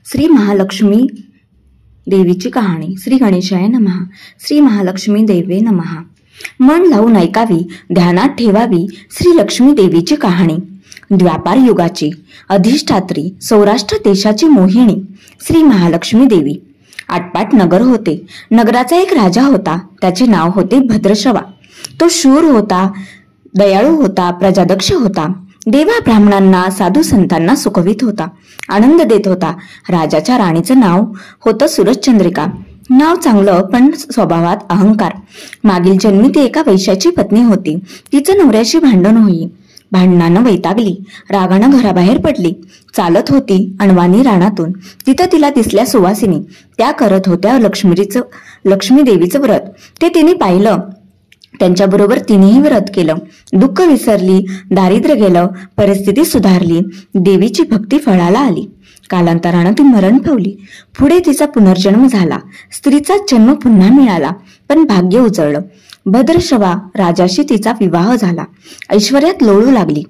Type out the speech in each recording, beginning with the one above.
श्री महालक्ष्मी देवीची कहाणी. श्री गणेशाय नमः. श्री महालक्ष्मी देवे नमः. मन लावून ऐकावी, ध्यानात ठेवावी श्री लक्ष्मी देवीची कहाणी. द्वापार युगाची अधिष्ठात्री, सौराष्ट्र देशाची मोहिनी श्री महालक्ष्मी देवी. आटपाट नगर होते. नगराचा एक राजा होता. त्याचे नाव होते भद्रश्रवा. तो शूर होता, दयाळू होता, प्रजादक्ष होता. देवा ब्राह्मणांना, साधू संतांना सुखवित होता, आनंद देत होता. राजाच्या राणीचं नाव होतं सूरजचंद्रिका. नाव चांगलं, पण स्वभावात अहंकार. मागील जन्मी ती एका वैश्याची पत्नी होती. तिचं नवऱ्याशी भांडण होई. भांडणानं वैतागली, रागानं घराबाहेर पडली. चालत होती अणवानी रानातून. तिथं तिला दिसल्या सुवासिनी. त्या करत होत्या लक्ष्मी देवीचं व्रत. ते तिने पाहिलं. त्यांच्याबरोबर तिनेही व्रत केलं. दुःख विसरली, दारिद्र्य गेलं, परिस्थिती सुधारली. देवीची भक्ती फळाला आली. कालांतरानं ती मरण पावली. पुढे तिचा पुनर्जन्म झाला. स्त्रीचा जन्म पुन्हा मिळाला, पण भाग्य उजळलं. भद्रश्रवा राजाशी तिचा विवाह झाला. ऐश्वर्यात लोळू लागली.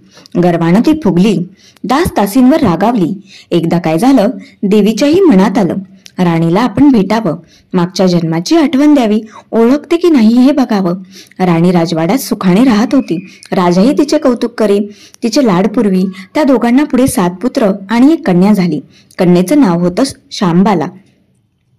गर्वानं ती फुगली. दास दासींवर रागावली. एकदा काय झालं, देवीच्याही मनात आलं, राणीला आपण भेटावं, मागच्या जन्माची आठवण द्यावी, ओळखते की नाही हे बघावं. राणी राजवाड्यात सुखाने राहत होती. राजाही तिचे कौतुक करे, तिचे लाड पुरवी. त्या दोघांना पुढे 7 पुत्र आणि एक कन्या झाली. कन्येचं नाव होतं शांबाला.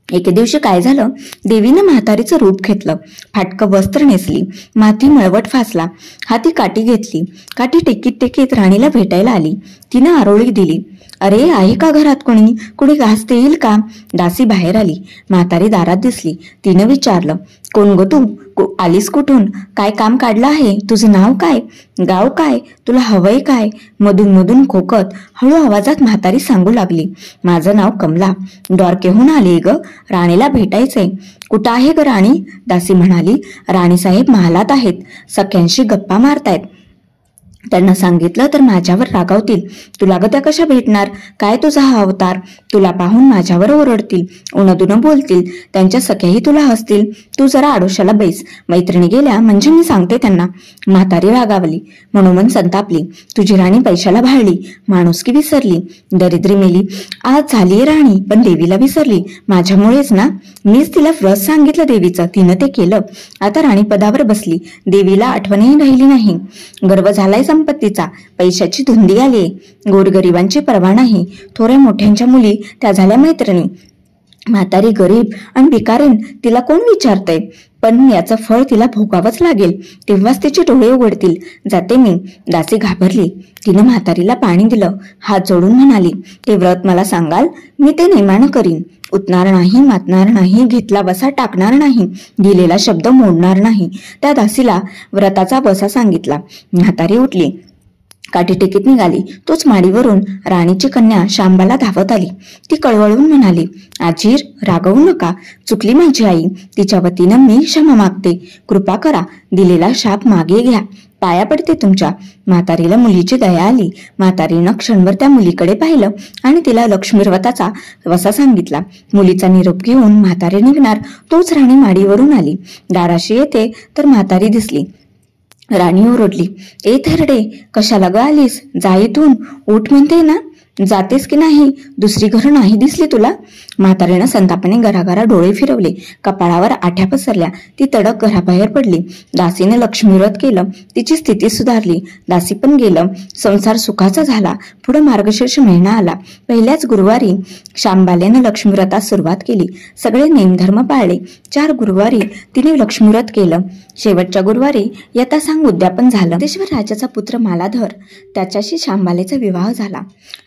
एके दिवशी काय झालं, देवीनं म्हातारीचं रूप घेतलं. फाटकं वस्त्र नेसली, माथी मळवट फासला, हाती काठी घेतली. काठी टेकीत टेकीत राणीला भेटायला आली. तिनं आरोळी दिली. अरे, आहे का घरात कुणी घास देईल का? दासी बाहेर आली. म्हातारी दारात दिसली. तिनं विचारलं, कोण गो तू? आलीस कुठून? काय काम काढलं आहे? तुझं नाव काय? गाव काय? तुला हवंय काय? मधून मधून खोकत हळू आवाजात म्हातारी सांगू लागली, माझं नाव कमला. द्वारकेहून आली ग, राणीला भेटायचंय. कुठं आहे ग राणी? दासी म्हणाली, राणीसाहेब महालात आहेत, सख्यांशी गप्पा मारतायत. त्यांना सांगितलं तर माझ्यावर रागावतील. तुला ग त्या कशा भेटणार? काय तुझा हा अवतार? तुला पाहून माझ्यावर ओरडतील, उनदुन बोलतील. त्यांच्या सख्याही तुला हसतील. तू जरा आडोशाला बैस. मैत्रिणी गेल्या म्हणजे मी सांगते त्यांना. म्हातारी रागावली, मनोमन संतापली. तुझी राणी पैशाला भाळली, माणुसकी विसरली, दरिद्री मेली. आज झालीये राणी, पण देवीला विसरली. माझ्यामुळेच ना. मीच तिला व्रत सांगितलं देवीचं, तिनं ते केलं. आता राणी पदावर बसली. देवीला आठवणही राहिली नाही. गर्व झालाय संपत्तीचा, पैशाची धुंदी आली. गोरगरिबांची पर्वा नाही. थोड्या मोठ्यांच्या मुली त्या झाल्या मैत्रिणी. म्हातारी गरीब आणि भिकारीन, तिला कोण विचारतंय? पण याचं फळ तिला भोगावंच लागेल. तेव्हाच तिचे डोळे उघडतील. जाते मी. दासी घाबरली. तिनं म्हातारीला पाणी दिलं. हात जोडून म्हणाली, ते व्रत मला सांगाल, मी ते नेमानं करीन. उतणार नाही, मातणार नाही, घेतला वसा टाकणार नाही, दिलेला शब्द मोडणार नाही. त्या दासीला व्रताचा वसा सांगितला. म्हातारी उठली, काठी टेकीत निघाली. तोच माडीवरून राणीची कन्या शांबाला धावत आली. ती कळवळून म्हणाली, आजीर, रागवू नका. चुकली माझी आई. तिच्या वतीनं मी क्षमा मागते. कृपा करा. दिलेला शाप मागे घ्या. पाया पडते तुमच्या. म्हातारीला मुलीची दया आली. म्हातारीनं क्षणभर त्या मुलीकडे पाहिलं आणि तिला लक्ष्मीव्रताचा वसा सांगितला. मुलीचा निरोप घेऊन म्हातारी निघणार, तोच राणी माडीवरून आली. दाराशी येते तर म्हातारी दिसली. राणी ओरडली, ए थरडे, कशाला ग आलीस? जा इथून. उठ म्हणते ना. जातेस की नाही? दुसरी घरं नाही दिसली तुला? म्हातारीनं संतापाने घराघरा डोळे फिरवले. कपाळावर आठ्या पसरल्या. ती तडक घराबाहेर पडली. दासीने लक्ष्मीव्रत केलं. तिची स्थिती सुधारली. दासी पण गेलं. संसार सुखाचा झाला. पुढे मार्गशीर्ष महिना आला. पहिल्याच गुरुवारी शांबालेनं लक्ष्मीव्रतास सुरुवात केली. सगळे नेमधर्म पाळले. 4 गुरुवारी तिने लक्ष्मीव्रत केलं. शेवटच्या गुरुवारी यथासांग उद्यापन झालं. सिद्धेश्वर राजाचा पुत्र मालाधर, त्याच्याशी शांबालेचा विवाह झाला.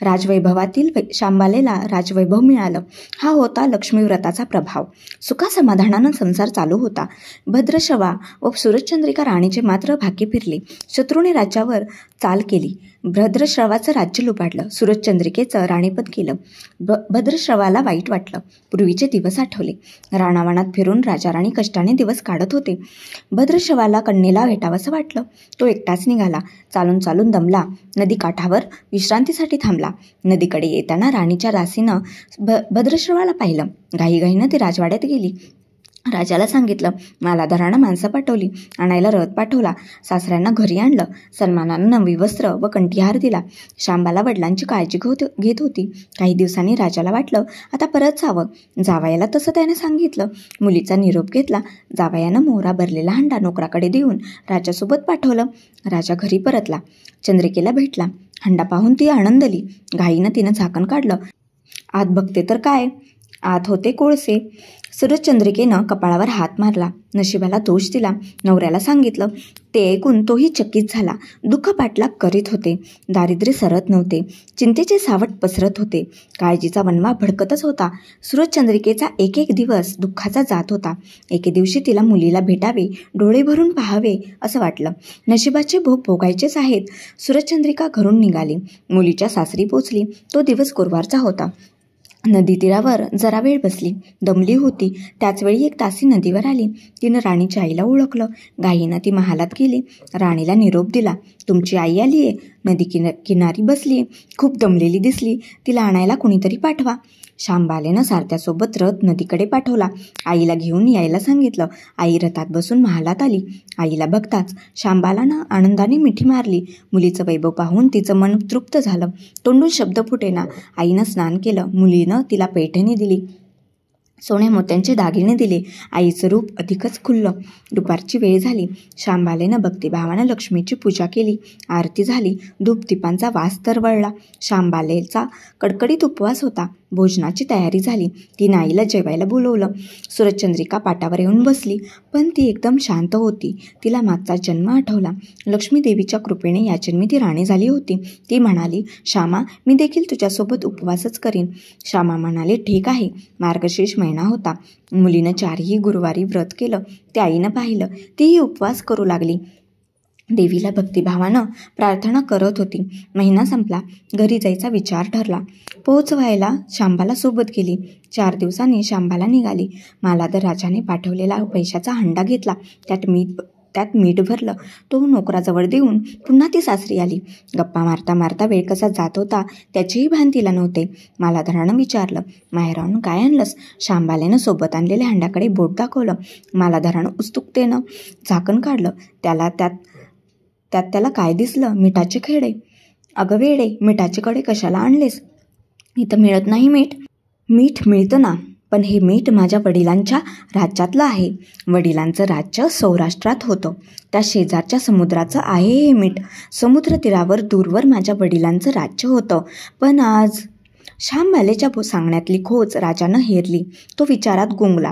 राजवैभवातील शांबालेला राजवैभव मिळालं. हा होता लक्ष्मीव्रताचा प्रभाव. सुखासमाधानानं संसार चालू होता. भद्रश्रवा व सूरजचंद्रिका राणीचे मात्र भाग्य फिरले. शत्रूने राज्यावर चाल केली. भद्रश्रवाचं राज्य लुबाडलं. सूरजचंद्रिकेचं राणीपद केलं. भद्रश्रवाला वाईट वाटलं. पूर्वीचे दिवस आठवले. राणावनात फिरून राजा राणी कष्टाने दिवस काढत होते. भद्रश्रवाला कन्येला भेटावंसं वाटलं. तो एकटाच निघाला. चालून चालून दमला. नदी काठावर विश्रांतीसाठी थांबला. नदीकडे येताना राणीच्या दासीनं भद्रश्रवाला पाहिलं. घाईघाईनं ती राजवाड्यात गेली. राजाला सांगितलं. मालाधरानं माणसं पाठवली, आणायला रथ पाठवला. सासऱ्यांना घरी आणलं. सन्मानानं नवी वस्त्र व कंठीहार दिला. शांबाला वडिलांची काळजी घेत होती. काही दिवसांनी राजाला वाटलं आता परत जावं. जावयाला तसं त्याने सांगितलं. मुलीचा निरोप घेतला. जावयानं मोहरा भरलेला हंडा नोकराकडे देऊन राजासोबत पाठवलं. राजा घरी परतला. चंद्रिकेला भेटला. हंडा पाहून ती आनंदली. घाईनं तिनं झाकण काढलं. आत बघते तर काय, आत होते कोळसे. सूरजचंद्रिकेनं कपाळावर हात मारला. नशिबाला दोष दिला. नवऱ्याला सांगितलं. ते ऐकून तोही चकित झाला. दुःख पाठलाग करीत होते. दारिद्र्य सरत नव्हते. चिंतेचे सावट पसरत होते. काळजीचा वनवा भडकतच होता. सूरजचंद्रिकेचा एक एक दिवस दुःखाचा जात होता. एके दिवशी तिला मुलीला भेटावे, डोळे भरून पाहावे असं वाटलं. नशिबाचे भोग भोगायचेच आहेत. सूरजचंद्रिका घरून निघाली. मुलीच्या सासरी पोचली. तो दिवस गुरुवारचा होता. नदी तीरावर जरा वेळ बसली. दमली होती. त्याचवेळी एक दासी नदीवर आली. तिनं राणीच्या आईला ओळखलं. घाईनं ती महालात गेली. राणीला निरोप दिला. तुमची आई आली आहे. नदी किनारी बसली आहे. खूप दमलेली दिसली. तिला आणायला कुणीतरी पाठवा. शांबालेनं सारथ्यासोबत रथ नदीकडे पाठवला. आईला घेऊन यायला सांगितलं. आई रथात बसून महालात आली. आईला बघताच शांबालानं आनंदाने मिठी मारली. मुलीचं वैभव पाहून तिचं मन तृप्त झालं. तोंडून शब्द फुटेना. आईनं स्नान केलं. मुलीनं तिला पैठणी दिली. सोन्या मोत्यांचे दागिने दिले. आईचं रूप अधिकच खुललं. दुपारची वेळ झाली. शांबालेनं भक्तिभावानं लक्ष्मीची पूजा केली. आरती झाली. धूपदीपांचा वास तरवळला. शांबालेचा कडकडीत उपवास होता. भोजनाची तयारी झाली. तिनं आईला जेवायला बोलवलं. सूरजचंद्रिका पाटावर येऊन बसली. पण ती एकदम शांत होती. तिला मागचा जन्म आठवला. लक्ष्मी देवीच्या कृपेने या जन्मी ती राणी झाली होती. ती म्हणाली, श्यामा, मी देखील तुझ्यासोबत उपवासच करीन. श्यामा म्हणाली, ठीक आहे. मार्गशीर्ष महिना होता. मुलीनं 4ही गुरुवारी व्रत केलं. ते आईनं पाहिलं. तीही उपवास करू लागली. देवीला भक्तिभावानं प्रार्थना करत होती. महिना संपला. घरी जायचा विचार ठरला. पोहोचवायला शांबाला सोबत गेली. 4 दिवसांनी शांबाला निघाली. मालाधर राजाने पाठवलेला पैशाचा हंडा घेतला. त्यात मीठ भरलं. तो नोकराजवळ देऊन पुन्हा ती सासरी आली. गप्पा मारता मारता वेळ कसा जात होता त्याचेही भान तिला नव्हते. मालाधरानं विचारलं, माहेरावरून काय आणलंस? शांबालेनं सोबत आणलेल्या हंड्याकडे बोट दाखवलं. मालाधरानं उत्सुकतेनं झाकण काढलं. त्याला काय दिसलं? मिठाचे खडे. अगं वेडे, मिठाचे खडे कशाला आणलेस? इथं मिळत नाही मीठ. मीठ मिळतं ना, पण हे मीठ माझ्या वडिलांच्या राज्यातलं आहे. वडिलांचं राज्य सौराष्ट्रात होतं. त्या शेजारच्या समुद्राचं आहे हे मीठ. समुद्र तीरावर दूरवर माझ्या वडिलांचं राज्य होतं. पण आज शांबालेच्या सांगण्यातली खोच राजानं हेरली. तो विचारात गुंगला.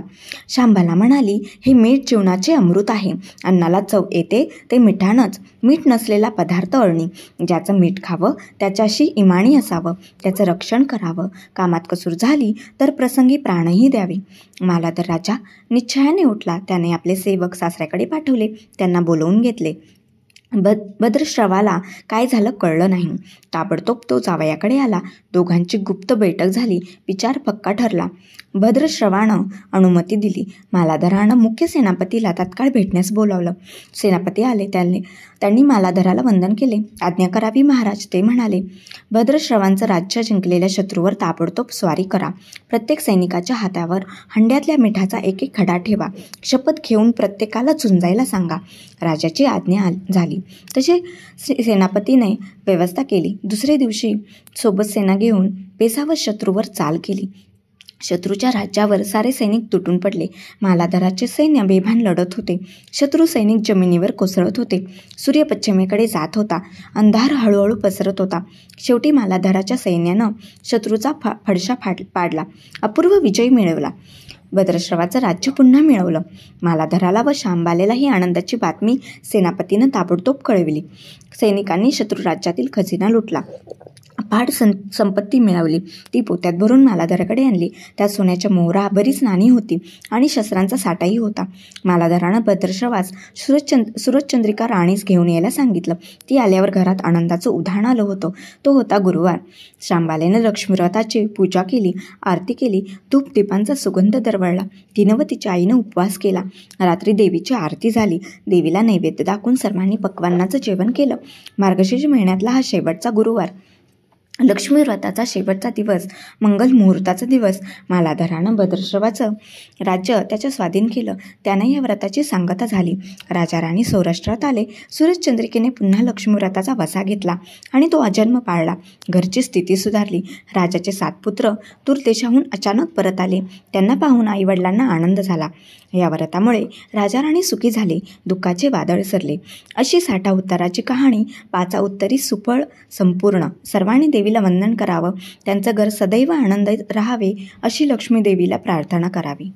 शांबाला म्हणाली, हे मीठ जीवनाचे अमृत आहे. अन्नाला चव येते ते मिठानंच. मीठ नसलेला पदार्थ अळणी. ज्याचं मीठ खावं त्याच्याशी इमाणी असावं. त्याचं रक्षण करावं. कामात कसूर झाली तर प्रसंगी प्राणही द्यावे. मालाधर राजा निश्चयाने उठला. त्याने आपले सेवक सासऱ्याकडे पाठवले. त्यांना बोलवून घेतले. भद्रश्रवाला काय झालं कळलं नाही. ताबडतोब तो जावयाकडे आला. दोघांची गुप्त बैठक झाली. विचार पक्का ठरला. भद्रश्रवानं अनुमती दिली. मालाधरानं मुख्य सेनापतीला तात्काळ भेटण्यास बोलावलं. सेनापती आले. त्यांनी मालाधराला वंदन केले. आज्ञा करावी महाराज, ते म्हणाले. भद्रश्रवांचं राज्य जिंकलेल्या शत्रूवर ताबडतोब स्वारी करा. प्रत्येक सैनिकाच्या हातावर हंड्यातल्या मिठाचा एक एक खडा ठेवा. शपथ घेऊन प्रत्येकाला झुंजायला सांगा. राजाची आज्ञा झाली. तसे सेनापतीने व्यवस्था केली. दुसरे दिवशी सोबत सेना घेऊन पेसावत शत्रूवर चाल केली. शत्रूच्या राज्यावर सारे सैनिक तुटून पडले. मालाधराचे सैन्य बेभान लढत होते. शत्रू सैनिक जमिनीवर कोसळत होते. सूर्य पश्चिमेकडे जात होता. अंधार हळूहळू पसरत होता. शेवटी मालाधराच्या सैन्यानं शत्रूचा फडशा पाडला. अपूर्व विजय मिळवला. भद्रश्रवाचं राज्य पुन्हा मिळवलं. मालाधराला व शांबालेला ही आनंदाची बातमी सेनापतीनं ताबडतोब कळविली. सैनिकांनी शत्रू राज्यातील खजिना लुटला. अफाट संपत्ती मिळवली. ती पोत्यात भरून मालाधराकडे आणली. त्यात सोन्याच्या मोहरा, बरीच नाणी होती आणि शस्त्रांचा साठाही होता. मालाधरानं भद्रश्रवास सूरजचंद्रिका राणीस घेऊन यायला सांगितलं. ती आल्यावर घरात आनंदाचं उधाण आलं होतं. तो होता गुरुवार. शांबालेनं लक्ष्मीव्रताची पूजा केली. आरती केली. धूपदीपांचा सुगंध दरवळला. तिनं व तिच्या आईनं उपवास केला. रात्री देवीची आरती झाली. देवीला नैवेद्य दाखवून सर्वांनी पक्वान्नाचं जेवण केलं. मार्गशीर्ष महिन्यातला हा शेवटचा गुरुवार. लक्ष्मी व्रताचा शेवटचा दिवस, मंगल मुहूर्ताचा दिवस. मालाधरानं भद्रश्रवाचं राज्य त्याच्या स्वाधीन केलं. त्यानं या व्रताची सांगता झाली. राजा राणी सौराष्ट्रात आले. सूरजचंद्रिकेने पुन्हा लक्ष्मी व्रताचा वसा घेतला आणि तो अजन्म पाळला. घरची स्थिती सुधारली. राजाचे 7 पुत्र दूर देशाहून अचानक परत आले. त्यांना पाहून आईवडिलांना आनंद झाला. या व्रतामुळे राजा राणी सुखी झाले. दुःखाचे वादळ सरले. अशी 60 उत्तराची कहाणी. 5 उत्तरी सुफळ संपूर्ण. सर्वांनी देवीला वंदन करावं. त्यांचं घर सदैव आनंदित राहावे अशी लक्ष्मी देवीला प्रार्थना करावी.